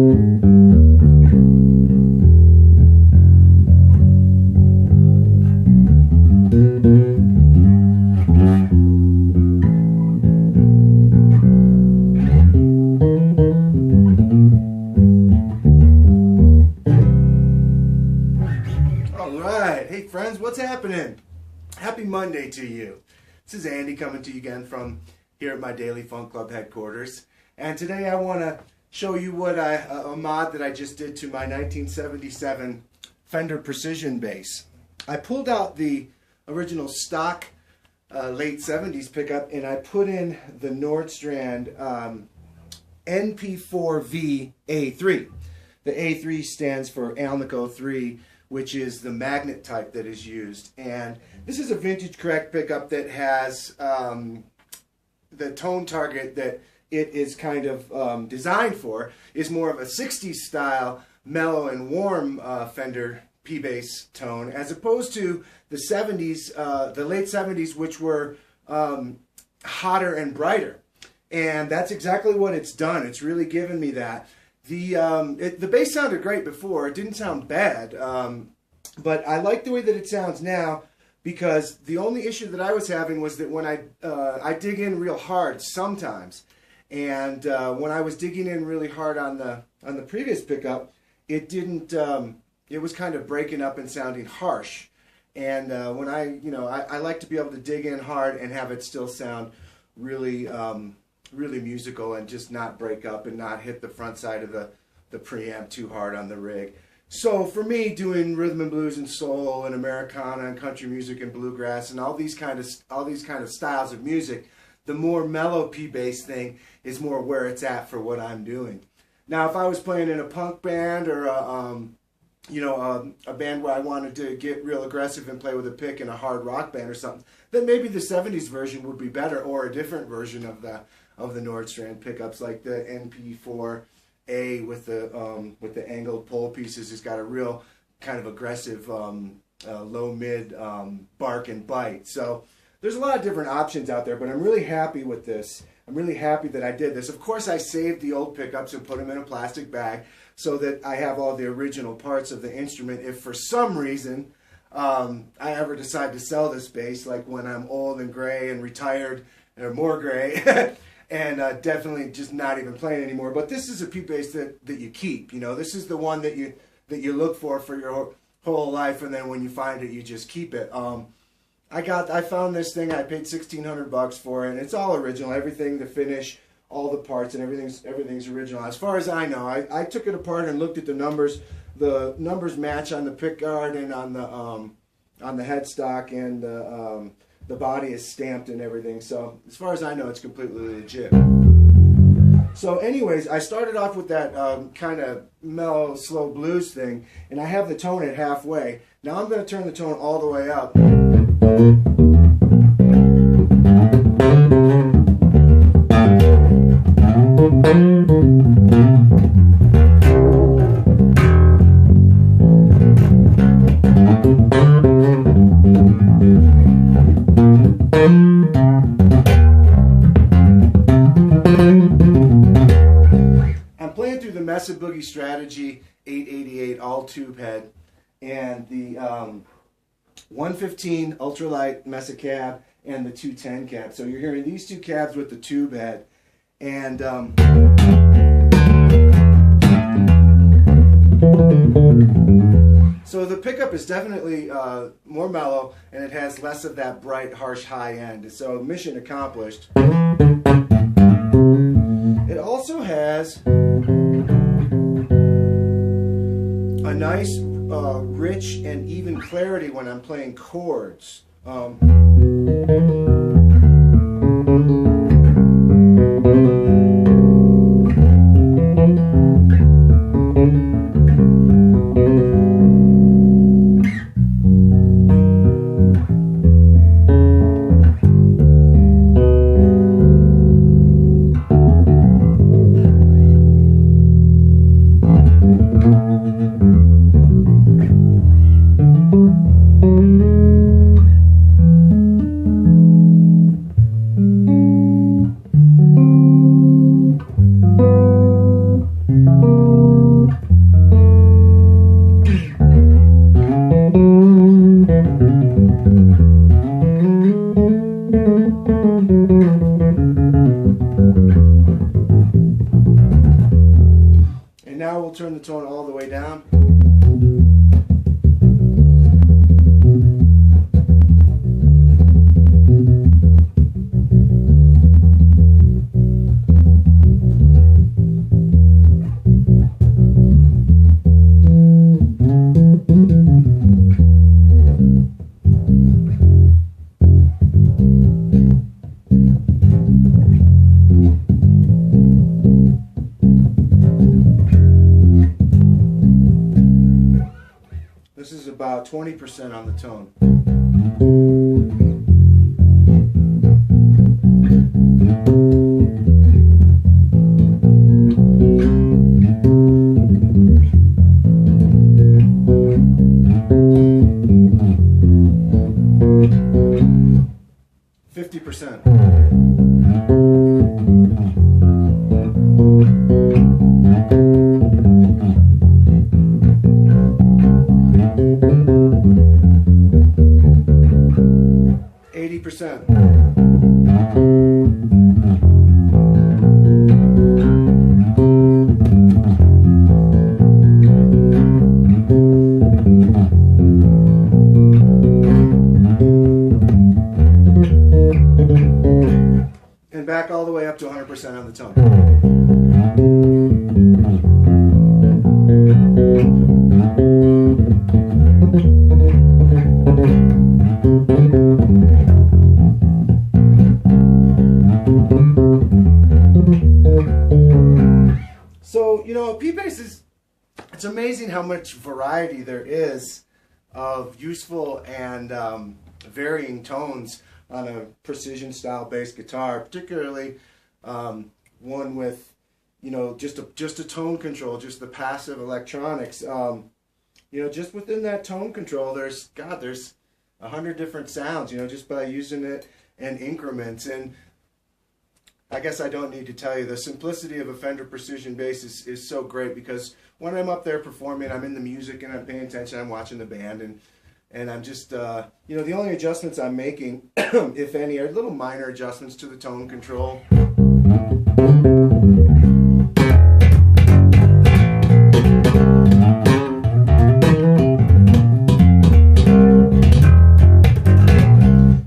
Hey friends, what's happening? Happy Monday to you. This is Andy coming to you again from here at my Daily Funk Club headquarters. And today I want to show you what a mod that I just did to my 1977 Fender Precision bass. I pulled out the original stock late 70s pickup and I put in the Nordstrand NP4v A3. The A3 stands for Alnico 3, which is the magnet type that is used. And this is a vintage correct pickup that has the tone target that it is kind of designed for is more of a 60s style mellow and warm Fender P-bass tone, as opposed to the 70s, the late 70s, which were hotter and brighter. And that's exactly what it's done. It's really given me that. The bass sounded great before. It didn't sound bad, but I like the way that it sounds now, because the only issue that I was having was that when I dig in real hard sometimes, and when I was digging in really hard on the previous pickup, it didn't. It was kind of breaking up and sounding harsh. And when I like to be able to dig in hard and have it still sound really really musical and just not break up and not hit the front side of the preamp too hard on the rig. So for me, doing rhythm and blues and soul and Americana and country music and bluegrass and all these kind of styles of music, the more mellow P-bass thing is more where it's at for what I'm doing. Now, if I was playing in a punk band or a band where I wanted to get real aggressive and play with a pick in a hard rock band or something, then maybe the 70s version would be better, or a different version of the Nordstrand pickups, like the NP4v with the angled pole pieces. It's got a real kind of aggressive low mid bark and bite. So there's a lot of different options out there, but I'm really happy with this. I'm really happy that I did this. Of course, I saved the old pickups and put them in a plastic bag so that I have all the original parts of the instrument. If for some reason I ever decide to sell this bass, like when I'm old and gray and retired, or more gray, and definitely just not even playing anymore. But this is a P-bass that you keep. You know, this is the one that you look for your whole life, and then when you find it, you just keep it. I found this thing. I paid $1,600 for it, and it's all original. Everything, the finish, all the parts, and everything's original. As far as I know, I took it apart and looked at the numbers. The numbers match on the pickguard and on the headstock, and the body is stamped and everything. So as far as I know, it's completely legit. So anyways, I started off with that kind of mellow, slow blues thing, and I have the tone at halfway. Now I'm going to turn the tone all the way up. I'm playing through the Mesa Boogie Strategy 888 all tube head and the 115 ultralight Mesa cab and the 210 cab. So you're hearing these two cabs with the tube head, and so the pickup is definitely more mellow, and it has less of that bright, harsh high end. So mission accomplished. It also has a nice, rich and even clarity when I'm playing chords. the tone all the way down. This is about 20% on the tone. 50%. And back all the way up to 100% on the tone. So, you know, P-bass is, it's amazing how much variety there is of useful and varying tones on a precision style bass guitar, particularly one with, you know, just a tone control, just the passive electronics. You know, just within that tone control, there's 100 different sounds, you know, just by using it in increments. And I guess I don't need to tell you, the simplicity of a Fender Precision bass is so great, because when I'm up there performing, I'm in the music and I'm paying attention, I'm watching the band, and I'm just, you know, the only adjustments I'm making, if any, are little minor adjustments to the tone control.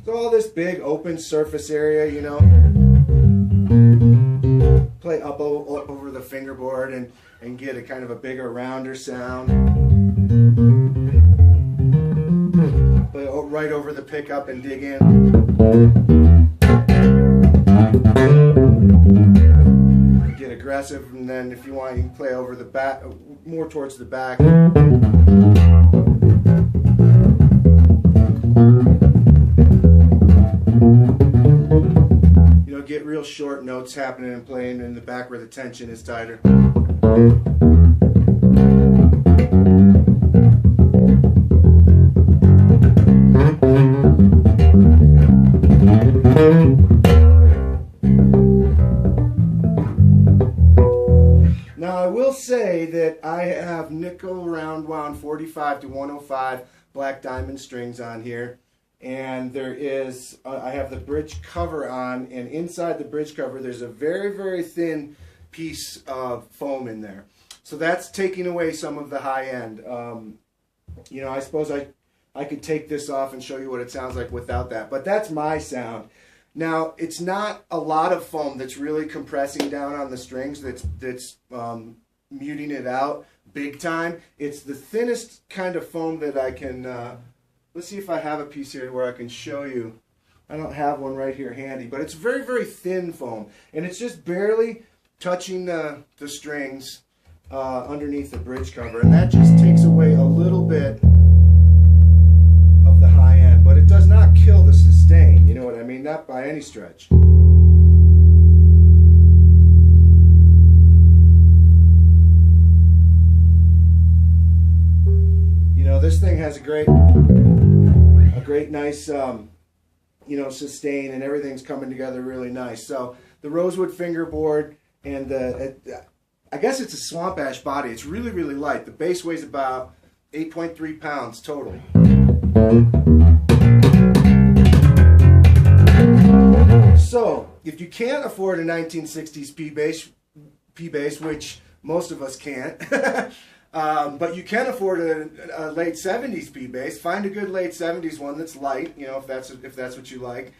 So all this big open surface area, you know, play up over the fingerboard and get a kind of a bigger, rounder sound. Play right over the pickup and dig in. Get aggressive, and then if you want, you can play over the back, more towards the back. You know, get real short notes happening and playing in the back where the tension is tighter. Now I will say that I have nickel round wound 45 to 105 black diamond strings on here, and there is I have the bridge cover on, and inside the bridge cover there's a very, very thin piece of foam in there, so that's taking away some of the high end. You know, I suppose I could take this off and show you what it sounds like without that, but that's my sound. Now, it's not a lot of foam that's really compressing down on the strings, that's muting it out big time. It's the thinnest kind of foam that I can, let's see if I have a piece here where I can show you. I don't have one right here handy, but it's very, very thin foam, and it's just barely touching the strings underneath the bridge cover, and that just takes away a little bit of the high end, but it does not kill the sustain, you know what I mean? Not by any stretch. You know, this thing has a great nice, you know, sustain, and everything's coming together really nice. So the rosewood fingerboard and I guess it's a swamp ash body. It's really, really light. The bass weighs about 8.3 pounds total. So, if you can't afford a 1960s P-bass, which Most of us can't. But you can afford a late 70s P bass. Find a good late 70s one that's light, you know, if that's what you like.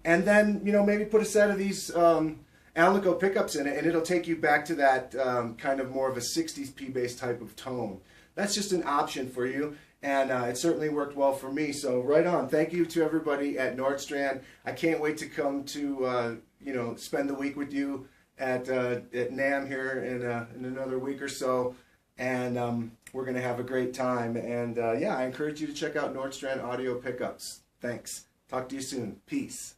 And then, you know, maybe put a set of these Alnico pickups in it, and it'll take you back to that kind of more of a 60s P bass type of tone. That's just an option for you, and it certainly worked well for me. So right on. Thank you to everybody at Nordstrand. I can't wait to come to you know, spend the week with you at NAMM here in another week or so, and we're going to have a great time. And yeah, I encourage you to check out Nordstrand audio pickups. Thanks. Talk to you soon. Peace.